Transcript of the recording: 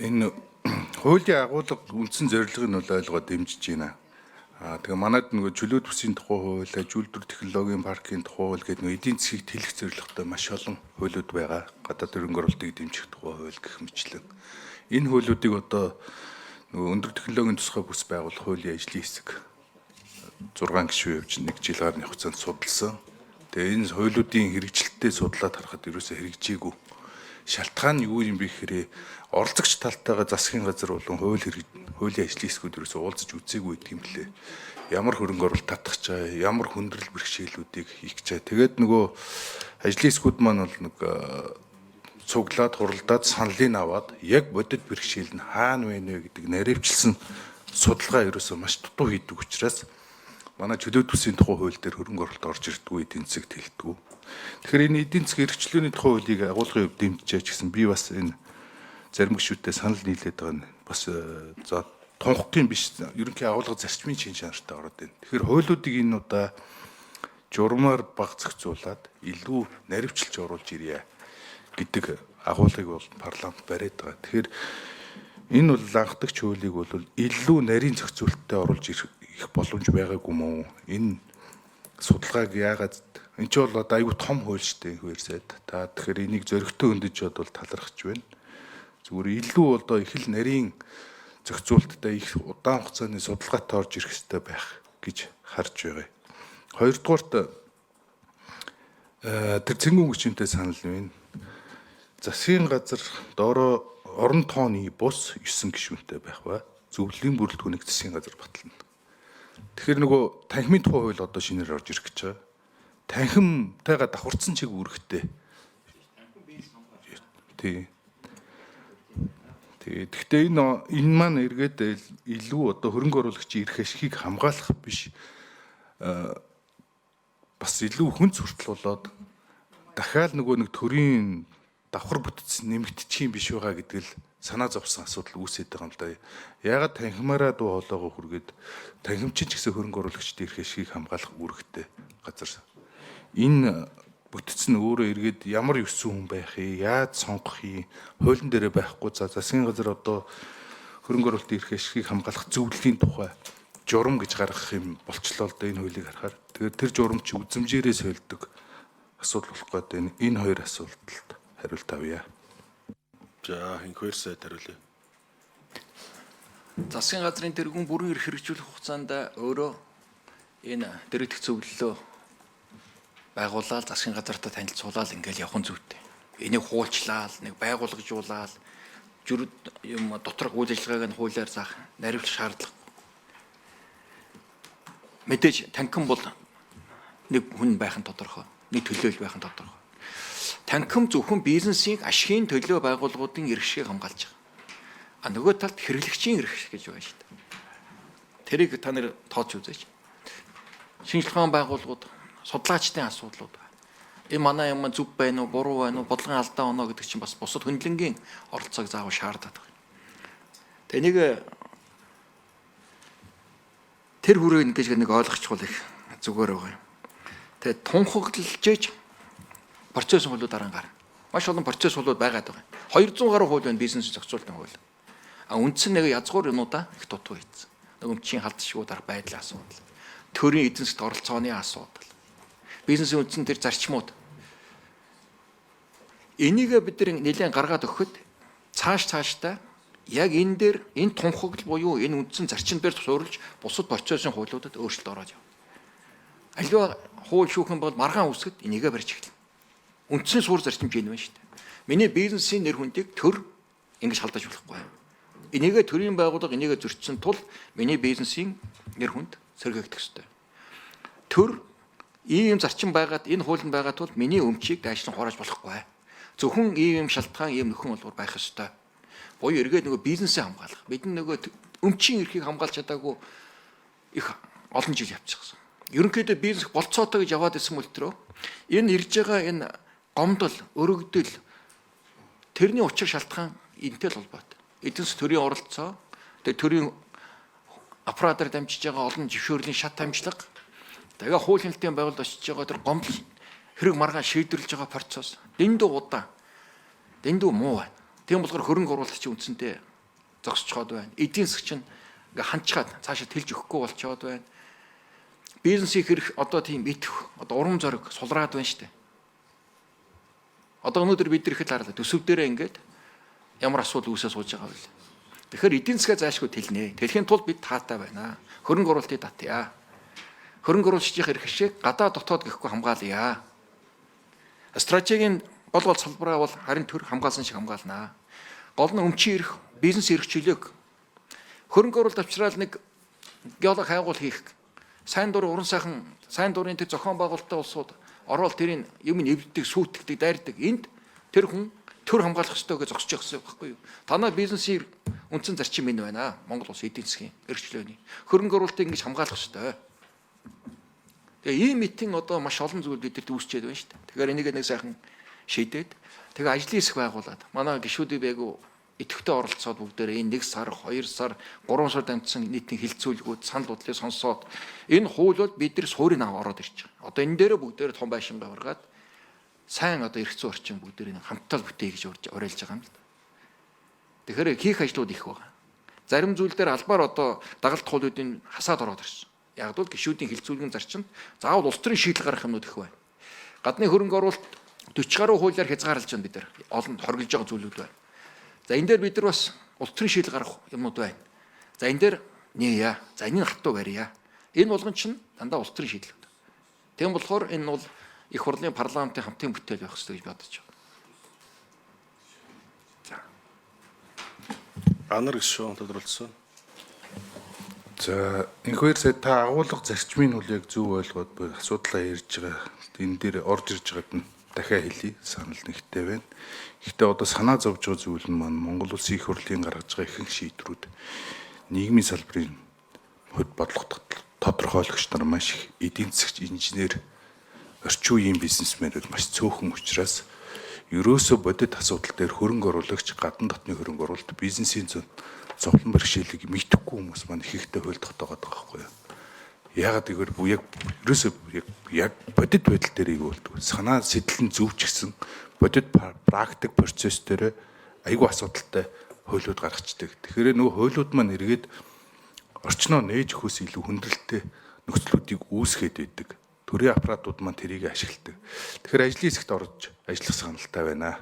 Энэ хуулийн агуулга үндсэн зорилгыг нь бол ойлгоод дэмжиж байна. Тэгээ манайд нөгөө чөлөөт бүсийн тухай хууль, үйлдвэр технологийн паркийн тухай хууль гэдэг нөгөө эдийн засгийг тэлэх зорилготой маш олон хуулиуд байгаа. Гадаад хөрөнгө оруулалтыг дэмжих тухай хууль гэх мэтлэн. Энэ хуулиудыг одоо нөгөө өндөр технологийн тусгай бүс байгуулах хуулийн ажлын хэсэг 6 гишүүн явж 1 жил гарны хугацаанд судалсан. Тэгээ энэ хуулиудын хэрэгжилттэй судлаад харахад ерөөсөө хэрэгжээгүй. Шалтгаан нь юу юм бэ гэхээр оролцогч талтайгаа засгийн газар болон хуулийн ажлын хэсгүүд ерөөсөө уулзаж үзээгүй гэдэг юм лээ. Ямар хөрөнгө оруулалт татах чаа, ямар хүндрэл бэрхшээлүүдийг хийх чаа. Тэгээд нөгөө ажлын хэсгүүд маань бол нэг цуглаад хуралдаад саналыг аваад яг бодит бэрхшээл нь хаана байна вэ гэдэг наривчлсан судалгаа ерөөсөө маш дутуу хийдэг учраас манай чөлөөт бүсийн тухай хууль дээр хөрөнгө оруулалт орж ирдэггүй, эдийн засаг тэлдэггүй. Тэгэхээр энэ эдийн засгийн эрхчлөөний тухай хуулийг агуулгын хувьд дэмжиж гэсэн би бас энэ зарим гишүүдэд санал нийлээд байгаа нь бас за тунхагийн биш ерөнхий агуулга зарчмын шинж чанартай ороод байна. Тэгэхээр хуулиудыг энэ удаа журмаар баг зохицуулаад илүү наривчилж оруулж ирье гэдэг агуулгыг бол парламент бариад байгаа. Тэгэхээр энэ бол анхдагч хуулийг бол илүү нарийн зохицуулттай оруулж ирэх боломж байгаагүй мó. Энэ судалгааг яагаад энэ ч бол одоо айгүй том хууль штэ хөөсөд та тэгэхээр энийг зөрөгтэй хөндөж бодвол талархаж байна. Зүгээр илүү одоо их л нарийн зохицуулттай их удаан хугацааны судалгаатай орж ирэх хэрэгтэй байх гэж харж байгаа. Хоёрдугаарт тэр цэнгүүн гүчинтэй санал байна. Засгийн газар доороо орон тооны бус 9 гишүүнтэй байх ба зөвлөлийн бүрэлдэхүүнийг засгийн газар батална. Тэгэхээр нөгөө танхимын тухай хууль одоо шинээр орж ирэх гэж байгаа. Танхимтайгаа давхарцсан чиг үүрэгтэй. Тий. Гэхдээ энэ маань эргээд илүү одоо хөрөнгө оруулагчийн эрх ашигыг хамгаалах биш бас илүү хүнд суртал болоод дахиад нөгөө нэг төрийн давхар бүтц нэмэгдчих юм биш байгаа гэдэг л санаа зовсон асуудал үүсээд байгаа юм л да. Яагаад танхимаараа дуу хоолойгоо хүргээд танхимчин ч гэсэн хөрөнгө оруулагчдын эрх ашигыг хамгаалах үүрэгтэй газар. Энэ бүтц нь өөрөө эргээд ямар 9 хүн байх юм, яаж сонгох юм, хуулийн дээрээ байхгүй за засгийн газар одоо хөрөнгө оруулалтын эрх ашигыг хамгаалах зөвлөлийн тухай журам гэж гаргах юм болчлоо л да энэ хуулийг харахаар. Тэгэхээр тэр журам чи үзэмжээрээ сольдог асуудал болох гэдэг энэ хоёр асуултад хариулт авъя. За энэ сайд хариулъя. Засгийн газрын тэргүүн бүрэн эрх хэрэгжүүлэх хугацаанд өөрөө энэ дэргэдэх зөвлөлөө байгуулаад засгийн газартаа танилцуулаад ингээл явах зүйтэй. Энийг хуулчлаад, нэг байгуулгажуулаад журд юм доторх үйл ажиллагааг нь хуулиар заах наривч шаардлага. Мэдээж танхим бол нэг хүн байх нь тодорхой, нэг төлөөлөл байх нь тодорхой. Танхим зөвхөн бизнесийн ашигын төлөө байгууллагуудын эрх ашигыг хамгаалж байгаа. А нөгөө талд хэрэглэгчийн эрх ашиг гэж байгаа шүү дээ. Тэрийг та нар тооч үзээч. Шинжлэх ухааны байгууллагууд, судлаачдын асуудлууд. Энэ манай юм зүв байна уу, буруу байна уу, бодлогын алдаа оноо гэдэг чинь бас бусад хөндлөнгийн оролцоог заавал шаарддаг. Тэгээ нэг тэр хүрээ ингэж нэг ойлгочихвол их зүгээр байгаа юм. Тэгээ тунхаглалжээж процесс хуулиуд дараа гарна. Маш олон процесс хуулиуд байгаад байгаа. 200 гаруй хууль байна бизнес зохицуулалтын хууль. А үндсэн нэг язгуур юмудаа их дутуу хийсэн. Нэг өмчийн халдшгүй дарга байдлын асуудал. Төрийн эзэн засгт оролцооны асуудал. Бизнесийн үндсэн тэр зарчмууд. Энийг бид нэлээд гаргаад өгөхөд цаашдаа яг энэ дээр энэ тунхаглал буюу энэ үндсэн зарчим дээр суурилж бусад процессын хуулиудад өөрчлөлт ороод яв. Аливаа хууль шүүхэн бол маргаан үсгэд энийгээ барьж эхэлнэ. Үндсэн суурь зарчимж энэ байна шүү дээ. Миний бизнесийн нэр хүндийг төр ингэж халдаж болохгүй. Энийгээ төрийн байгууллага энийгээ зөрчсөн тул миний бизнесийн нэр хүнд сэргээгдэх ёстой. Төр ийм зарчим байгаад энэ хуулинд байгаа тул миний өмчийг дайшлан хурааж болохгүй. Зөвхөн ийм шалтгаан ийм нөхөн болбор байх ёстой. Буюу эргээд нөгөө бизнесээ хамгаалах. Бид нөгөө өмчийн эрхийг хамгаалж чадаагүй их олон жил явчихсан. Ерөнхийдөө бизнес болцоотой гэж яваад исэн мөлтрөө энэ ирж байгаа энэ гомдол, өргөдөл тэрний учир шалтгаан энтэй л холбоотой. Эдийн засгийн төрийн оролцоо, тэгээ төрийн аппаратаар дамжиж байгаа олон зөвшөөрлийн шат хамжлага, тэгээ хуулийн хэлтийн байгууллагад очиж байгаа тэр гомдол хэрэг маргаан шийдвэрлэж байгаа процесс дэндүү удаан, дэндүү муу байна. Тийм болохоор хөрөнгө оруулагчийн үндсэндээ зогсчиход байна. Эдийн засаг чинь ингээ ханчгаад цаашаа тэлж өгөхгүй болчиход байна. Бизнесийн хэрэг одоо тийм идэх одоо урам зориг сулраад байна шүү дээ. Одоо өнөөдөр бид нар их л харлаа төсөв дээрээ ингээд ямар асуудал үүсээ сууж байгаа вэ? Тэгэхээр эдийн засгаа заашгүй тэлнэ. Тэлхийн тулд бид таатай байна. Хөрөнгө оруулалтыг татъя. Хөрөнгө оруулагчдын хэрэг шиг гадаа дотоод гэхгүй хамгаалъя. Стратегийн гол салбараа бол харин төр хамгаалсан шиг хамгаалнаа. Гол нь өмчийн эрх, бизнес эрхчлөлөг хөрөнгө оруулалт авчраад нэг геолог хайгуул хийх. Сайн дур уран сайхан, сайн дурын тэр зохион байгуулалттай улсууд ороод тэрийн юм нэвддэг, сүйтгэдэг, дайрдаг. Энд тэр хүн төр хамгаалах ёстой гэж зогсож байгаа байхгүй юу? Танай бизнесийн үндсэн зарчим энэ байна. Монгол улс эдийн засгийн эрхчлөөний хөрөнгө оруулалтыг ингэж хамгаалах ёстой. Тэгээ ийм митинг одоо маш олон зүйл бидэрт үүсчээд байна шүү дээ. Тэгэхээр энийг нэг сайхан шийдээд тэгээ ажлын хэсэг байгуулад манай гишүүдийн байгуу идэвхтэй оролцоод бүгдээрээ энэ 1 сар, 2 сар, 3 сар дамжсан нийтийн хилцүүлгүүд, санал бодлыг сонсоод энэ хууль бол бид нар суурийг аваад ороод ирж байгаа. Одоо энэ дээрээ бүгдээрээ том байшин байгуулгаад сайн одоо эрх зүйн орчин бүгдээрээ хамтдаа бүтээе гэж уриалж байгаа юм л да. Тэгэхээр хийх ажлууд их байгаа. Зарим зүйл дээр албаар одоо дагалт хуулиудын хасаад ороод ирсэн. Яг л гишүүдийн хилцүүлгийн зарчимд заавал улс төрийн шийдэл гаргах юмнууд их байна. Гадны хөрөнгө оруулалт 40 гаруй хуулиар хязгаарлаж байна бид нар. Олон хоригдж байгаа зүйлүүд байна. За энэ дээр бид нар бас улс төрийн шийдэл гаргах юмнууд байна. За энэ дээр нээя. За энэний хатуу барья. Энэ болгон чинь дандаа улс төрийн шийдэл. Тийм болохоор энэ бол их хурлын парламентын хамтын бүтээл байх ёстой гэж бодож байна. За. Анар гишүүн тодорхойлсон. За энэхээр сая та агуулга зарчмыг бол яг зөв ойлгоод буй асуудлаа ярьж байгаа. Энэ дээр орж ирж байгаад нь дахиад хэлье. Санал нэгтэй байна. Гэхдээ одоо санаа зовж байгаа зүйл нь маань Монгол Улсын их хурлын гаргаж байгаа ихэнх шийдвэрүүд нийгмийн салбарын хөд бодлого тодорхойлогч нар маш их эдийн засагч, инженер, орчин үеийн бизнесмэнүүд маш цөөхөн учраас ерөөсөө бодит асуудал дээр хөрөнгө оруулагч, гадна дотны хөрөнгө оруулалт, бизнесийн зовлон бэрхшээлийг мэдхгүй хүмүүс маань их ихтэй хуйлдах байгаа байхгүй юу? Яагаад гэвэл яг ерөөсөө яг бодит байдал дээр ийг болдог. Санаа сэтэл нь зөв ч гэсэн бодит практик процесс дээр айгүй асуудалтай хуулиуд гаргацдаг. Тэгэхээр нөгөө хуулиуд маань эргээд орчноо нээж өгөхөөс илүү хүндрэлтэй нөхцлүүдийг үүсгээд байдаг. Төрийн аппаратууд маань тэрийг ашигладаг. Тэгэхээр ажлын хэсэгт орж ажиллах саналтай байна.